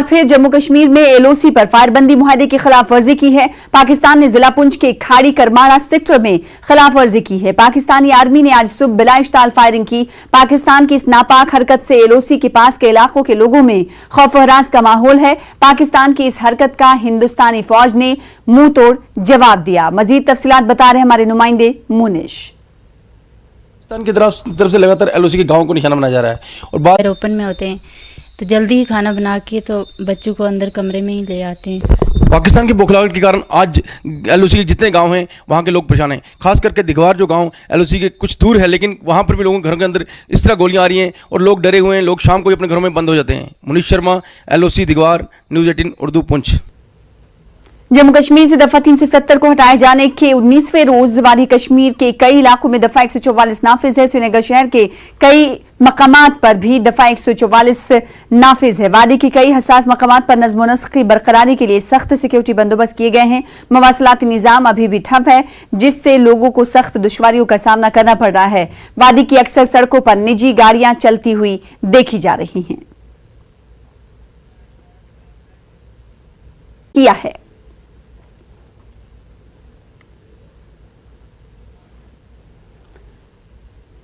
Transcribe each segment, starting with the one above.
फिर जम्मू कश्मीर में एलओसी पर फायरबंदी मुआहदे की खिलाफ वर्जी की है। पाकिस्तान ने जिला पुंछ के खाड़ी करमाड़ा सेक्टर में खिलाफ वर्जी की है। पाकिस्तानी आर्मी ने आज सुबह बिलाइश्ताल फायरिंग की। पाकिस्तान की इस नापाक हरकत से एलओसी के पास के इलाकों के लोगों में खौफ हरास का माहौल है। पाकिस्तान की इस हरकत का हिंदुस्तानी फौज ने मुंह तोड़ जवाब दिया। मजीद तफसीलात बता रहे हमारे नुमाइंदे मुनिश। पाकिस्तान की तरफ से लगातार एलओसी के गांवों को निशाना बनाया जा रहा है और बात ओपन में होते हैं तो जल्दी ही खाना बना के तो बच्चों को अंदर कमरे में ही ले आते हैं। पाकिस्तान की बौखलाहट के कारण आज एलओसी के जितने गांव हैं वहां के लोग परेशान हैं। खास करके दिघवार जो गांव एलओसी के कुछ दूर है, लेकिन वहां पर भी लोगों के घर के अंदर इस तरह गोलियां आ रही हैं और लोग डरे हुए हैं। लोग शाम को ही अपने घरों में बंद हो जाते हैं। Munish Sharma, LOC Dighwar, news 18 Urdu Poonch. जम्मू कश्मीर से दफा 370 को हटाए जाने के 19वें रोज वादी कश्मीर के कई इलाकों में दफा 144 नाफिज है। श्रीनगर शहर के कई मकामात पर भी दफा 144 नाफिज है। वादी के कई हसास मकामात पर नज़्म व नस्क़ की बरकरारी के लिए सख्त सिक्योरिटी बंदोबस्त किए गए हैं। मवासलाती निज़ाम अभी भी ठप है, जिससे लोगों को सख्त दुश्वारियों का सामना करना पड़ रहा है। वादी की अक्सर सड़कों पर निजी गाड़ियां चलती हुई देखी जा रही हैं। किया है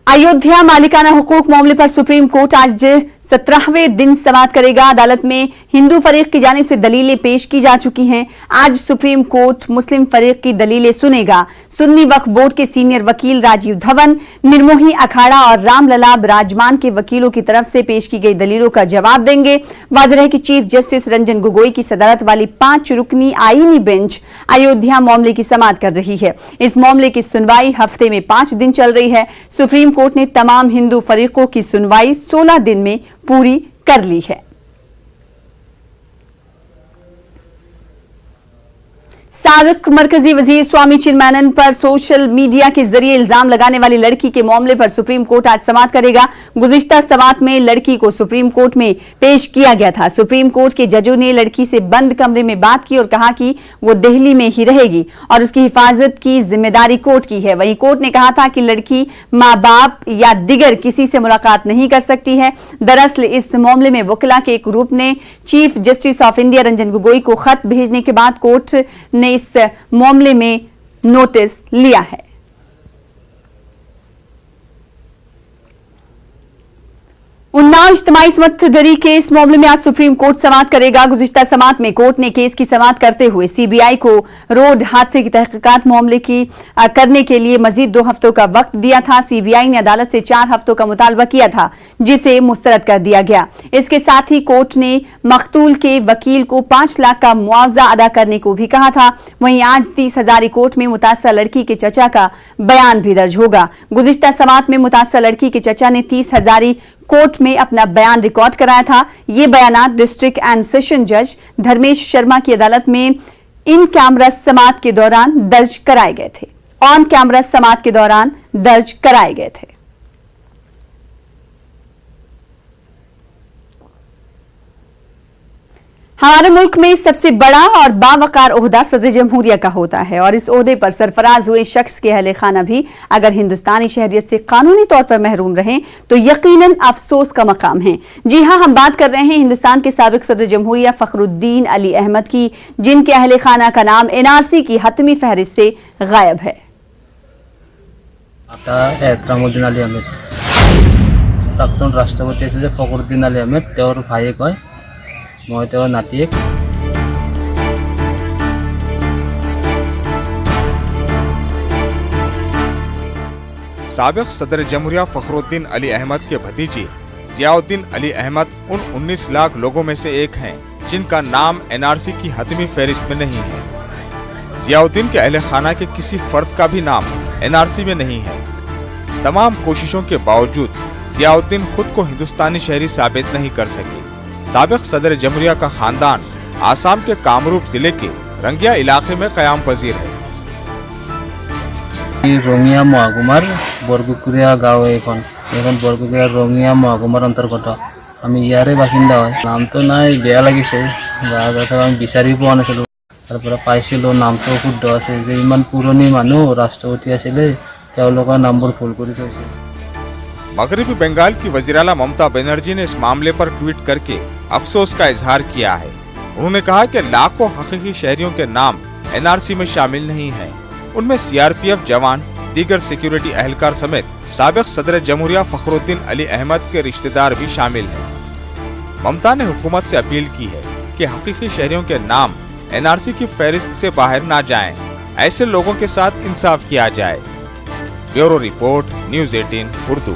अयोध्या मालिकाना हुकूक मामले पर सुप्रीम कोर्ट आज 17वें दिन समाअत करेगा। अदालत में हिंदू फरीक की जानिब से दलीलें पेश की जा चुकी हैं। आज सुप्रीम कोर्ट मुस्लिम फरीक की दलीलें सुनेगा। सुन्नी वक्फ बोर्ड के सीनियर वकील राजीव धवन, निर्मोही अखाड़ा और रामललाब राजमान के वकीलों की तरफ से पेश की गई दलीलों का जवाब देंगे। वाज़ेह है कि चीफ जस्टिस रंजन गोगोई की सदारत वाली 5 रुकनी आईनी बेंच अयोध्या मामले की समाअत कर रही है। इस मामले की सुनवाई हफ्ते में 5 दिन चल रही है। सुप्रीम कोर्ट ने तमाम हिंदू फरीकों की सुनवाई 16 दिन में पूरी कर ली है। साबिक मरकजी वजीर स्वामी चिन्मयानंद पर सोशल मीडिया के जरिए इल्जाम लगाने वाली लड़की के मामले पर सुप्रीम कोर्ट आज समाअत करेगा। गुज़िश्ता समाअत में लड़की को सुप्रीम कोर्ट में पेश किया गया था। सुप्रीम कोर्ट के जजों ने लड़की से बंद कमरे में बात की और कहा कि वो दिल्ली में ही रहेगी और उसकी हिफाजत की जिम्मेदारी कोर्ट की है। वहीं कोर्ट ने कहा था कि लड़की माँ बाप या दिगर किसी से मुलाकात नहीं कर सकती है। दरअसल इस मामले में वकीला के एक ग्रुप ने chief justice of India Ranjan Gogoi को खत भेजने के बाद कोर्ट ने इस मामले में नोटिस लिया है। उन्नाव इज्तिमाई इसमत दरी के इस मामले में आज सुप्रीम कोर्ट समाअत करेगा। गुज़िश्ता समाअत में कोर्ट ने केस की समाअत करते हुए सीबीआई को रोड हादसे की तहकीकात मामले की करने के लिए मजीद 2 हफ्तों का वक्त दिया था। सीबीआई ने अदालत से 4 हफ्तों का मुतालबा किया था, जिसे मुस्तरद कर दिया गया। इसके साथ ही कोर्ट ने मकतूल के वकील को 5 लाख का मुआवजा अदा करने को भी कहा था। वहीं आज 30 हजारी कोर्ट में मुतासरा लड़की के चचा का बयान भी दर्ज होगा। गुज़िश्ता समाअत में मुतासरा लड़की के चचा ने 30 हजारी कोर्ट में अपना बयान रिकॉर्ड कराया था। ये बयानात डिस्ट्रिक्ट एंड सेशन जज धर्मेश शर्मा की अदालत में इन कैमरा समाअत के दौरान दर्ज कराए गए थे। ऑन कैमरा समाअत के दौरान दर्ज कराए गए थे। हमारे मुल्क में सबसे बड़ा और बावकार ओहदा सदर जमहूरिया का होता है और इस ओहदे पर सरफराज हुए शख्स के अहले खाना भी अगर हिंदुस्तानी शहरियत से कानूनी तौर पर महरूम रहें तो यकीनन अफसोस का मकाम है। जी हां, हम बात कर रहे हैं हिंदुस्तान के साबिक सदर जमहूरिया फखरुद्दीन अली अहमद की, जिनके अहले खाना का नाम एनआरसी की हतमी फहरिस्त से गायब है। एहतरामुद्दीन अली अहमद प्राक्तन राष्ट्रपति फखरुद्दीन अली अहमद भाई कय मैं नातिक। साबिक सदर जमहूरिया फखरुद्दीन अली अहमद के भतीजे जियाउद्दीन अली अहमद उन 19 लाख लोगों में से एक हैं जिनका नाम एनआरसी की हतमी फहरिस्त में नहीं है। जियाउद्दीन के अहले खाना के किसी फर्द का भी नाम एनआरसी में नहीं है। तमाम कोशिशों के बावजूद जियाउद्दीन खुद को हिंदुस्तानी शहरी साबित नहीं कर सके। साबिक सदर जमहूरिया का खानदान आसाम के कामरूप जिले के रंगिया इलाके में कयाम पजीर है। रंगिया महाकुमार बरगुकुरिया गाँव এখন বৰগুকুৰীয়া ৰঙিয়া মহকুমাৰ অন্তৰ্গত। আমি ইয়াৰে বাসিন্দা হয়। নামটো নাই, বেয়া লাগিছে, আমি বিচাৰি পোৱা নাছিলোঁ। তাৰপৰা পাইছিলোঁ নামটো শুদ্ধ আছে, যে ইমান পুৰণি মানুহ ৰাষ্ট্ৰপতি আছিলে, তেওঁলোকৰ নামবোৰ ভুল কৰি থৈছে। मगरबी बंगाल की वज़ीर-ए-आला ममता बनर्जी ने इस मामले पर ट्वीट करके अफसोस का इजहार किया है। उन्होंने कहा कि लाखों हकीकी शहरियों के नाम एनआरसी में शामिल नहीं हैं। उनमें सीआरपीएफ जवान, दीगर सिक्योरिटी एहलकार समेत साबिक सदर जमहूरिया फखरुद्दीन अली अहमद के रिश्तेदार भी शामिल हैं। ममता ने हुकूमत से अपील की है कि हकीकी शहरियों के नाम एनआरसी की फहरिस्त से बाहर ना जाएं। ऐसे लोगों के साथ इंसाफ किया जाए। Bureau report, news 18 Urdu.